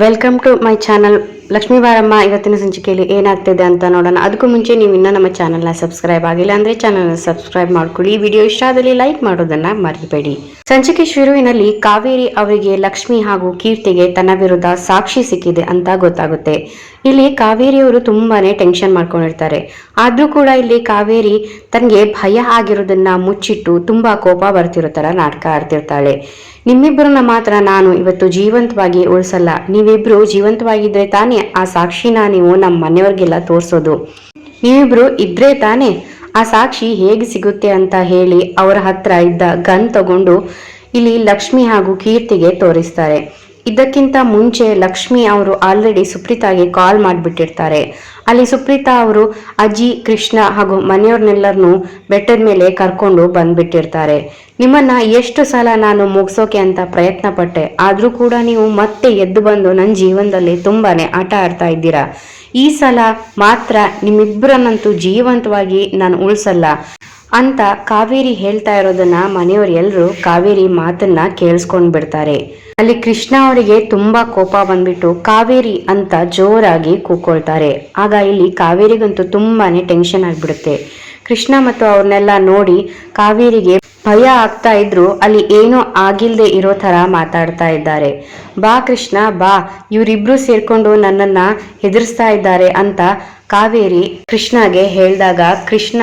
Welcome to my channel. Lakshmi Baramma ಇವತ್ತಿನ ಸಂಚಿಕೆಯಲ್ಲಿ ಏನಾಗ್ತಿದೆ ಅಂತ ನೋಡೋಣ. ಅದಕ್ಕೂ ಮುಂಚೆ ನೀವು ಇನ್ನೂ ನಮ್ಮ ಚಾನಲ್ನ ಸಬ್ಸ್ಕ್ರೈಬ್ ಆಗಿಲ್ಲ ಅಂದರೆ ಚಾನಲ್ನ ಸಬ್ಸ್ಕ್ರೈಬ್ ಮಾಡ್ಕೊಳ್ಳಿ. ಈ ವಿಡಿಯೋ ಇಷ್ಟ ಆದಲ್ಲಿ ಲೈಕ್ ಮಾಡೋದನ್ನ ಮರೆಯಬೇಡಿ. ಸಂಚಿಕೆ ಶುರುವಿನಲ್ಲಿ ಕಾವೇರಿ ಅವರಿಗೆ ಲಕ್ಷ್ಮಿ ಹಾಗೂ ಕೀರ್ತಿಗೆ ತನ್ನ ವಿರುದ್ಧ ಸಾಕ್ಷಿ ಸಿಕ್ಕಿದೆ ಅಂತ ಗೊತ್ತಾಗುತ್ತೆ. ಇಲ್ಲಿ ಕಾವೇರಿಯವರು ತುಂಬಾನೇ ಟೆನ್ಷನ್ ಮಾಡ್ಕೊಂಡಿರ್ತಾರೆ. ಆದ್ರೂ ಕೂಡ ಇಲ್ಲಿ ಕಾವೇರಿ ತನಗೆ ಭಯ ಆಗಿರೋದನ್ನ ಮುಚ್ಚಿಟ್ಟು ತುಂಬಾ ಕೋಪ ಬರ್ತಿರೋ ತರ ನಾಟಕ ಆಡ್ತಿರ್ತಾಳೆ. ನಿಮ್ಮಿಬ್ಬರನ್ನ ಮಾತ್ರ ನಾನು ಇವತ್ತು ಜೀವಂತವಾಗಿ ಉಳಿಸಲ್ಲ. ನೀವಿಬ್ರು ಜೀವಂತವಾಗಿದ್ರೆ ತಾನೇ ಆ ಸಾಕ್ಷಿನ ನೀವು ನಮ್ಮ ಮನೆಯವ್ರಿಗೆಲ್ಲ ತೋರ್ಸೋದು. ನೀವಿಬ್ರು ಇದ್ರೆ ತಾನೇ ಆ ಸಾಕ್ಷಿ ಹೇಗೆ ಸಿಗುತ್ತೆ ಅಂತ ಹೇಳಿ ಅವರ ಹತ್ರ ಇದ್ದ ಗನ್ ತಗೊಂಡು ಇಲ್ಲಿ ಲಕ್ಷ್ಮಿ ಹಾಗೂ ಕೀರ್ತಿಗೆ ತೋರಿಸ್ತಾರೆ. ಇದಕ್ಕಿಂತ ಮುಂಚೆ ಲಕ್ಷ್ಮಿ ಅವರು ಆಲ್ರೆಡಿ ಸುಪ್ರೀತಾಗೆ ಕಾಲ್ ಮಾಡಿಬಿಟ್ಟಿರ್ತಾರೆ. ಅಲ್ಲಿ ಸುಪ್ರೀತಾ ಅವರು ಅಜ್ಜಿ, ಕೃಷ್ಣ ಹಾಗೂ ಮನೆಯವ್ರನ್ನೆಲ್ಲರನ್ನು ಬೆಟ್ಟದ ಮೇಲೆ ಕರ್ಕೊಂಡು ಬಂದ್ಬಿಟ್ಟಿರ್ತಾರೆ. ನಿಮ್ಮನ್ನ ಎಷ್ಟು ಸಲ ನಾನು ಮುಗಿಸೋಕೆ ಅಂತ ಪ್ರಯತ್ನ ಪಟ್ಟೆ, ಆದ್ರೂ ಕೂಡ ನೀವು ಮತ್ತೆ ಎದ್ದು ಬಂದು ನನ್ನ ಜೀವನದಲ್ಲಿ ತುಂಬಾನೇ ಆಟ ಆಡ್ತಾ ಇದ್ದೀರಾ. ಈ ಸಲ ಮಾತ್ರ ನಿಮ್ಮಿಬ್ಬರನ್ನಂತೂ ಜೀವಂತವಾಗಿ ನಾನು ಉಳಿಸಲ್ಲ ಅಂತ ಕಾವೇರಿ ಹೇಳ್ತಾ ಇರೋದನ್ನ ಮನೆಯವರು ಎಲ್ಲರೂ ಕಾವೇರಿ ಮಾತನ್ನ ಕೇಳಿಸ್ಕೊಂಡ್ ಬಿಡ್ತಾರೆ. ಅಲ್ಲಿ ಕೃಷ್ಣ ಅವರಿಗೆ ತುಂಬಾ ಕೋಪ ಬಂದ್ಬಿಟ್ಟು ಕಾವೇರಿ ಅಂತ ಜೋರಾಗಿ ಕೂಕೊಳ್ತಾರೆ. ಆಗ ಇಲ್ಲಿ ಕಾವೇರಿಗಂತೂ ತುಂಬಾನೇ ಟೆನ್ಷನ್ ಆಗ್ಬಿಡುತ್ತೆ. ಕೃಷ್ಣ ಮತ್ತು ಅವ್ರನ್ನೆಲ್ಲ ನೋಡಿ ಕಾವೇರಿಗೆ ಭಯ ಆಗ್ತಾ ಇದ್ರು ಅಲ್ಲಿ ಏನೂ ಆಗಿಲ್ದೆ ಇರೋ ತರ ಮಾತಾಡ್ತಾ ಇದ್ದಾರೆ. ಬಾ ಕೃಷ್ಣ ಬಾ, ಇವರಿಬ್ರು ಸೇರ್ಕೊಂಡು ನನ್ನನ್ನ ಹೆದರ್ಸ್ತಾ ಇದ್ದಾರೆ ಅಂತ ಕಾವೇರಿ ಕೃಷ್ಣಗೆ ಹೇಳಿದಾಗ ಕೃಷ್ಣ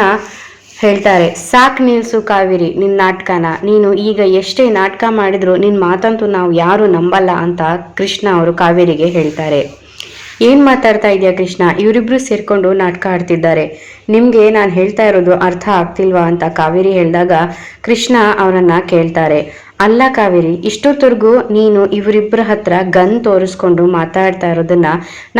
ಹೇಳ್ತಾರೆ, ಸಾಕ್ ನಿಲ್ಸು ಕಾವೇರಿ ನಿನ್ನ ನಾಟಕನ. ನೀನು ಈಗ ಎಷ್ಟೇ ನಾಟಕ ಮಾಡಿದ್ರು ನಿನ್ನ ಮಾತಂತೂ ನಾವು ಯಾರು ನಂಬಲ್ಲ ಅಂತ ಕೃಷ್ಣ ಅವರು ಕಾವೇರಿಗೆ ಹೇಳ್ತಾರೆ. ಏನ್ ಮಾತಾಡ್ತಾ ಇದೆಯಾ ಕೃಷ್ಣ, ಇವರಿಬ್ರು ಸೇರ್ಕೊಂಡು ನಾಟಕ ಆಡ್ತಿದ್ದಾರೆ, ನಿಮ್ಗೆ ನಾನು ಹೇಳ್ತಾ ಇರೋದು ಅರ್ಥ ಆಗ್ತಿಲ್ವಾ ಅಂತ ಕಾವೇರಿ ಹೇಳಿದಾಗ ಕೃಷ್ಣ ಅವರನ್ನ ಕೇಳ್ತಾರೆ, ಅಲ್ಲ ಕಾವೇರಿ, ಇಷ್ಟೊತ್ತವರೆಗೂ ನೀನು ಇವರಿಬ್ಬರ ಹತ್ರ ಗನ್ ತೋರಿಸ್ಕೊಂಡು ಮಾತಾಡ್ತಾ ಇರೋದನ್ನ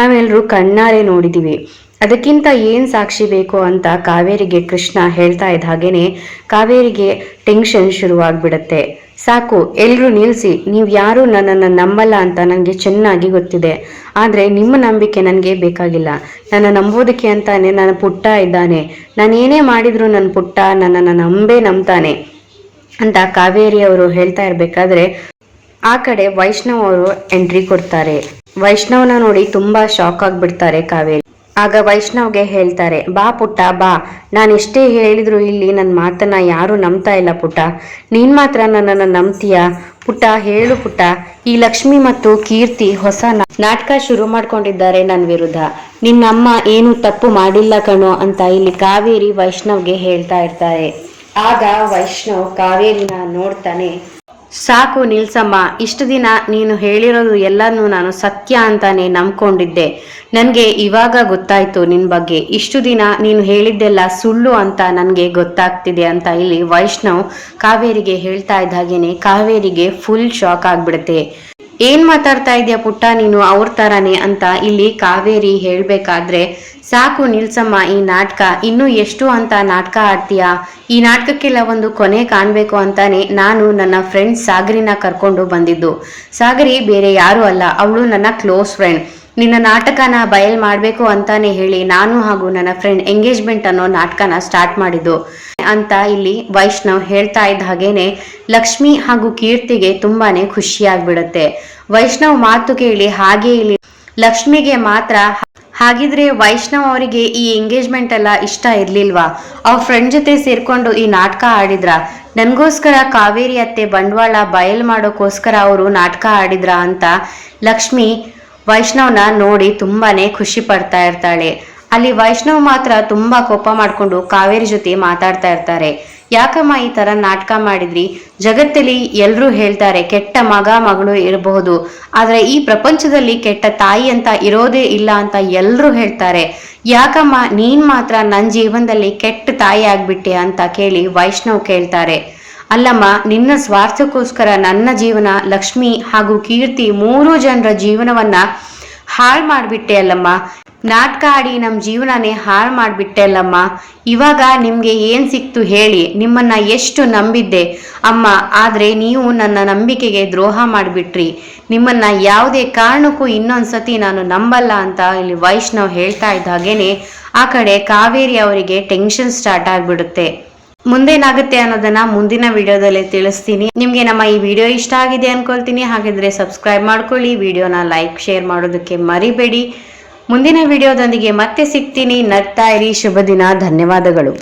ನಾವೆಲ್ಲರೂ ಕಣ್ಣಾರೆ ನೋಡಿದೀವಿ. ಅದಕ್ಕಿಂತ ಏನ್ ಸಾಕ್ಷಿ ಬೇಕು ಅಂತ ಕಾವೇರಿಗೆ ಕೃಷ್ಣ ಹೇಳ್ತಾ ಇದ್ದ ಹಾಗೇನೆ ಕಾವೇರಿಗೆ ಟೆನ್ಷನ್ ಶುರುವಾಗ್ಬಿಡತ್ತೆ. ಸಾಕು, ಎಲ್ರೂ ನಿಲ್ಸಿ, ನೀವು ಯಾರು ನನ್ನನ್ನು ನಂಬಲ್ಲ ಅಂತ ನನಗೆ ಚೆನ್ನಾಗಿ ಗೊತ್ತಿದೆ. ಆದ್ರೆ ನಿಮ್ಮ ನಂಬಿಕೆ ನನಗೆ ಬೇಕಾಗಿಲ್ಲ. ನನ್ನ ನಂಬೋದಕ್ಕೆ ಅಂತಾನೆ ನನ್ನ ಪುಟ್ಟ ಇದ್ದಾನೆ. ನಾನು ಏನೇ ಮಾಡಿದ್ರು ನನ್ನ ಪುಟ್ಟ ನನ್ನನ್ನು ನಂಬ್ತಾನೆ ಅಂತ ಕಾವೇರಿ ಅವರು ಹೇಳ್ತಾ ಇರ್ಬೇಕಾದ್ರೆ ಆ ಕಡೆ ವೈಷ್ಣವ್ ಅವರು ಎಂಟ್ರಿ ಕೊಡ್ತಾರೆ. ವೈಷ್ಣವ್ನ ನೋಡಿ ತುಂಬಾ ಶಾಕ್ ಆಗ್ಬಿಡ್ತಾರೆ ಕಾವೇರಿ. ಆಗ ವೈಷ್ಣವ್ಗೆ ಹೇಳ್ತಾರೆ, ಬಾ ಪುಟ್ಟ ಬಾ, ನಾನು ಎಷ್ಟೇ ಹೇಳಿದ್ರು ಇಲ್ಲಿ ನನ್ನ ಮಾತನ್ನ ಯಾರು ನಂಬ್ತಾ ಇಲ್ಲ ಪುಟ್ಟ, ನೀನ್ ಮಾತ್ರ ನನ್ನನ್ನು ನಂಬ್ತೀಯಾ ಪುಟ್ಟ, ಹೇಳು ಪುಟ್ಟ. ಈ ಲಕ್ಷ್ಮಿ ಮತ್ತು ಕೀರ್ತಿ ಹೊಸ ನಾಟಕ ಶುರು ಮಾಡ್ಕೊಂಡಿದ್ದಾರೆ ನನ್ನ ವಿರುದ್ಧ. ನಿನ್ನಮ್ಮ ಏನು ತಪ್ಪು ಮಾಡಿಲ್ಲ ಕಣೋ ಅಂತ ಇಲ್ಲಿ ಕಾವೇರಿ ವೈಷ್ಣವ್ಗೆ ಹೇಳ್ತಾ ಇರ್ತಾರೆ. ಆಗ ವೈಷ್ಣವ್ ಕಾವೇರಿನ ನೋಡ್ತಾನೆ, ಸಾಕು ನಿಲ್ಸಮ್ಮ, ಇಷ್ಟು ದಿನ ನೀನು ಹೇಳಿರೋದು ಎಲ್ಲನೂ ನಾನು ಸತ್ಯ ಅಂತಾನೆ ನಂಬ್ಕೊಂಡಿದ್ದೆ. ನನಗೆ ಇವಾಗ ಗೊತ್ತಾಯ್ತು ನಿನ್ ಬಗ್ಗೆ. ಇಷ್ಟು ದಿನ ನೀನು ಹೇಳಿದ್ದೆಲ್ಲ ಸುಳ್ಳು ಅಂತ ನನಗೆ ಗೊತ್ತಾಗ್ತಿದೆ ಅಂತ ಇಲ್ಲಿ ವೈಷ್ಣವ್ ಕಾವೇರಿಗೆ ಹೇಳ್ತಾ ಇದ್ದ ಹಾಗೇನೆ ಕಾವೇರಿಗೆ ಫುಲ್ ಶಾಕ್ ಆಗ್ಬಿಡುತ್ತೆ. ಏನ್ ಮಾತಾಡ್ತಾ ಇದೆಯಾ ಪುಟ್ಟ ನೀನು ಅವ್ರ ತರಾನೇ ಅಂತ ಇಲ್ಲಿ ಕಾವೇರಿ ಹೇಳ್ಬೇಕಾದ್ರೆ, ಸಾಕು ನಿಲ್ಸಮ್ಮ ಈ ನಾಟಕ, ಇನ್ನೂ ಎಷ್ಟು ಅಂತ ನಾಟಕ ಆಡ್ತೀಯಾ? ಈ ನಾಟಕಕ್ಕೆಲ್ಲ ಒಂದು ಕೊನೆ ಕಾಣ್ಬೇಕು ಅಂತಾನೆ ನಾನು ನನ್ನ ಫ್ರೆಂಡ್ ಸಾಗರಿನ ಕರ್ಕೊಂಡು ಬಂದಿದ್ದು. ಸಾಗರಿ ಬೇರೆ ಯಾರು ಅಲ್ಲ, ಅವಳು ನನ್ನ ಕ್ಲೋಸ್ ಫ್ರೆಂಡ್. ನಿನ್ನ ನಾಟಕನ ಬಯಲ್ ಮಾಡ್ಬೇಕು ಅಂತಾನೆ ಹೇಳಿ ನಾನು ಹಾಗೂ ನನ್ನ ಫ್ರೆಂಡ್ ಎಂಗೇಜ್ಮೆಂಟ್ ಅನ್ನೋ ನಾಟಕನ ಸ್ಟಾರ್ಟ್ ಮಾಡಿದ್ದು ಅಂತ ಇಲ್ಲಿ ವೈಷ್ಣವ್ ಹೇಳ್ತಾ ಇದ್ದ ಹಾಗೇನೆ ಲಕ್ಷ್ಮಿ ಹಾಗೂ ಕೀರ್ತಿಗೆ ತುಂಬಾನೇ ಖುಷಿ ಆಗ್ಬಿಡುತ್ತೆ. ವೈಷ್ಣವ್ ಮಾತು ಕೇಳಿ ಹಾಗೆ ಇಲ್ಲಿ ಲಕ್ಷ್ಮಿಗೆ ಮಾತ್ರ, ಹಾಗಿದ್ರೆ ವೈಷ್ಣವ್ ಅವರಿಗೆ ಈ ಎಂಗೇಜ್ಮೆಂಟ್ ಎಲ್ಲ ಇಷ್ಟ ಇರ್ಲಿಲ್ವಾ? ಅವ್ರ ಫ್ರೆಂಡ್ ಜೊತೆ ಸೇರ್ಕೊಂಡು ಈ ನಾಟಕ ಆಡಿದ್ರ? ನನ್ಗೋಸ್ಕರ ಕಾವೇರಿ ಅತ್ತೆ ಬಂಡವಾಳ ಬಯಲ್ ಮಾಡೋಕ್ಕೋಸ್ಕರ ಅವರು ನಾಟಕ ಆಡಿದ್ರ ಅಂತ ಲಕ್ಷ್ಮಿ ವೈಷ್ಣವ್ನ ನೋಡಿ ತುಂಬಾನೇ ಖುಷಿ ಪಡ್ತಾ ಇರ್ತಾಳೆ. ಅಲ್ಲಿ ವೈಷ್ಣವ್ ಮಾತ್ರ ತುಂಬಾ ಕೋಪ ಮಾಡ್ಕೊಂಡು ಕಾವೇರಿ ಜೊತೆ ಮಾತಾಡ್ತಾ ಇರ್ತಾರೆ. ಯಾಕಮ್ಮ ಈ ತರ ನಾಟಕ ಮಾಡಿದ್ರಿ? ಜಗತ್ತಲ್ಲಿ ಎಲ್ರೂ ಹೇಳ್ತಾರೆ ಕೆಟ್ಟ ಮಗ ಮಗಳು ಇರಬಹುದು, ಆದ್ರೆ ಈ ಪ್ರಪಂಚದಲ್ಲಿ ಕೆಟ್ಟ ತಾಯಿ ಅಂತ ಇರೋದೇ ಇಲ್ಲ ಅಂತ ಎಲ್ರೂ ಹೇಳ್ತಾರೆ. ಯಾಕಮ್ಮ ನೀನ್ ಮಾತ್ರ ನನ್ನ ಜೀವನದಲ್ಲಿ ಕೆಟ್ಟ ತಾಯಿ ಆಗ್ಬಿಟ್ಟೆ ಅಂತ ಕೇಳಿ ವೈಷ್ಣವ್ ಕೇಳ್ತಾರೆ. ಅಲ್ಲಮ್ಮ, ನಿನ್ನ ಸ್ವಾರ್ಥಕ್ಕೋಸ್ಕರ ನನ್ನ ಜೀವನ, ಲಕ್ಷ್ಮಿ ಹಾಗೂ ಕೀರ್ತಿ 3 ಜನರ ಜೀವನವನ್ನ ಹಾಳು ಮಾಡ್ಬಿಟ್ಟೆ ಅಲ್ಲಮ್ಮ. ನಾಟಕ ಆಡಿ ನಮ್ಮ ಜೀವನನೇ ಹಾಳು ಮಾಡ್ಬಿಟ್ಟೆ ಅಲ್ಲಮ್ಮ. ಇವಾಗ ನಿಮ್ಗೆ ಏನ್ ಸಿಕ್ತು ಹೇಳಿ? ನಿಮ್ಮನ್ನ ಎಷ್ಟು ನಂಬಿದ್ದೆ ಅಮ್ಮ, ಆದ್ರೆ ನೀವು ನನ್ನ ನಂಬಿಕೆಗೆ ದ್ರೋಹ ಮಾಡಿಬಿಟ್ರಿ. ನಿಮ್ಮನ್ನ ಯಾವುದೇ ಕಾರಣಕ್ಕೂ ಇನ್ನೊಂದ್ಸತಿ ನಾನು ನಂಬಲ್ಲ ಅಂತ ಇಲ್ಲಿ ವೈಷ್ಣವ್ ಹೇಳ್ತಾ ಇದ್ದ ಹಾಗೇನೆ ಆ ಕಡೆ ಕಾವೇರಿ ಅವರಿಗೆ ಟೆನ್ಷನ್ ಸ್ಟಾರ್ಟ್ ಆಗ್ಬಿಡುತ್ತೆ. ಮುಂದೇನಾಗುತ್ತೆ ಅನ್ನೋದನ್ನ ಮುಂದಿನ ವಿಡಿಯೋದಲ್ಲಿ ತಿಳಿಸ್ತೀನಿ. ನಿಮ್ಗೆ ನಮ್ಮ ಈ ವಿಡಿಯೋ ಇಷ್ಟ ಆಗಿದೆ ಅನ್ಕೊಳ್ತೀನಿ. ಹಾಗಿದ್ರೆ ಸಬ್ಸ್ಕ್ರೈಬ್ ಮಾಡ್ಕೊಳ್ಳಿ, ವಿಡಿಯೋನ ಲೈಕ್ ಶೇರ್ ಮಾಡೋದಕ್ಕೆ ಮರಿಬೇಡಿ. ಮುಂದಿನ ವಿಡಿಯೋದೊಂದಿಗೆ ಮತ್ತೆ ಸಿಗ್ತೀನಿ. ನಗ್ತಾ ಇರಿ. ಶುಭ ದಿನ. ಧನ್ಯವಾದಗಳು.